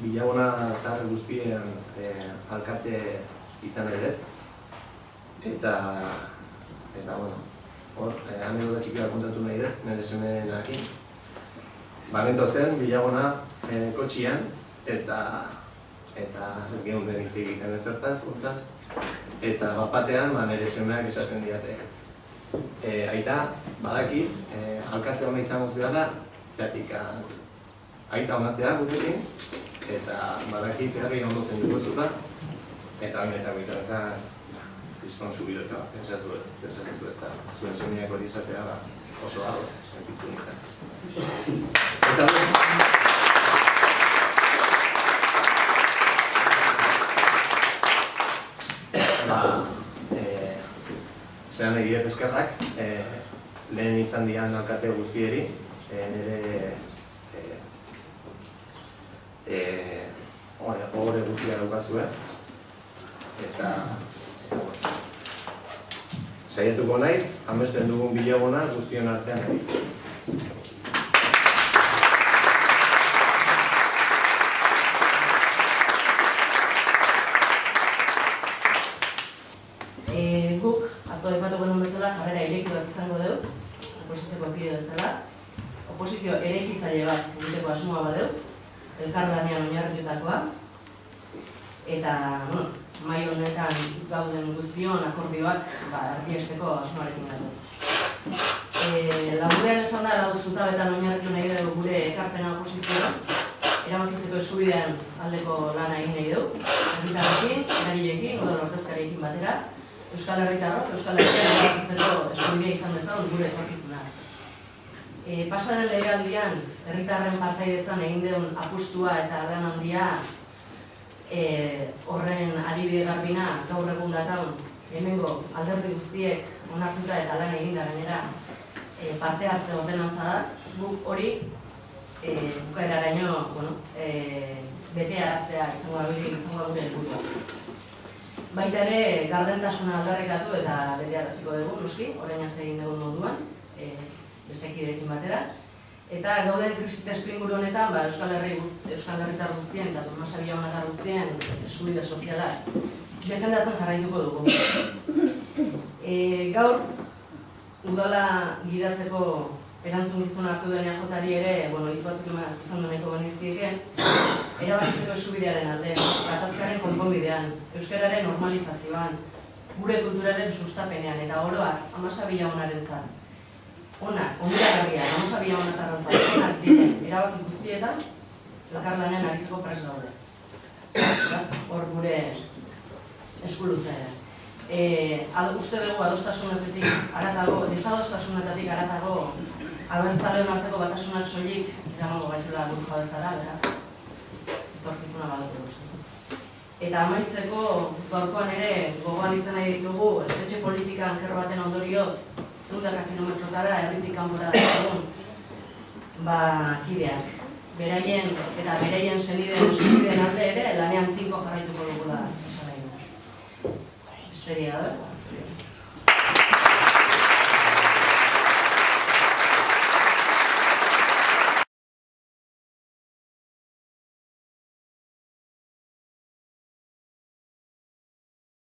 Villagona eta guztien alkate izan ere. Eta bueno, hor, anekdota txiki bat kontatu nahi dut, nire semenarekin. Banento zen, Villagona kotxian, eta ez geunden hitz egiten ezertaz, hortaz. Eta bat-batean, nire semeak esaten diate. Aita, badakit, alkate hona izango zidala, zeatik aita hona zera gutekin, eta badakit herri ondo zen duguzula, eta hori netzako izan zen, kriston subido eta pentsatu ez da, zuen semeak hori izatea oso dago, sentitu nintzen. Eta zeran egiret eskerrak, lehen izan dian alkate guztieri, nire ohore guztia daukazue, eta saiatuko naiz, amesten dugun Villagona guztion artean egiten. Guk, atzo aipatu genuen bezala, jarrera ireki bat izango dugu, oposizioko kide bezala. Oposizio eraikitzaile bat egiteko asmoa badeu, elkarlanean oinarritutakoa. Eta, mahai honetan gauden guztion akordioak erdiesteko asmoarekin gatoz. Laburrean esan da, lau zutabetan oinarritu nahi dugu gure ekarpena oposizioa, erabakitzeko eskubidean aldeko lana egin nahi dugu, herritarrekin, eragileekin, udal ordezkariekin batera, Euskal Herritarrok, Euskal Herritarrok erabakitzeko eskubidea izan dezagun gure etorkizuna. Pasaren legealdian, herritarren partaidetzan egin duen apustua eta lan handia horren adibide garbina gaur egun dataun hemengo alderdi guztiek onartuta eta lan eginda gainera parte hartze ordenantza da. Guk hori bukaeraraino bete araztea izango gure helburua. Baita ere, gardentasuna aldarrikatu eta bete araziko dugu, noski, orain arte egin dugun moduan, beste kideekin batera. Eta gauden krisi testu inguru honetan, Euskal Herritar guztien eta Tomasa Villagonatar guztien eskubide sozialak defendatzen jarraituko dugu. Gaur, udala gidatzeko erantzukizuna hartu duen EAJari ere, hitz batzuk izan nahiko genizkieke, erabakitzeko eskubidearen alde, gatazkaren konponbidean, euskararen normalizazioan, gure kulturaren sustapenean eta oroak Tomasa Villagonarentzat. Onak, onuragarriak, Tomasa Villagonatarrentzat, onak diren erabaki guztietan, elkarlanean aritzeko prest daude. Hor gure eskuluzea. Uste dugu adostasunetik haratago, desadostasunetatik haratago, abertzaleon arteko batasunak soilik eramango gaitula buru jabetzara, beraz, etorkizuna badugu uste. Eta amaitzeko, gaurkoan ere, gogoan izan nahi ditugu, espetxe politika anker baten ondorioz, 100 kilometrotara herritik kanpora dagoen kideak. Beraien eta beraien senideen eskubideen alde ere, lanean tinko jarraituko dugula esan nahi du. Besteria da.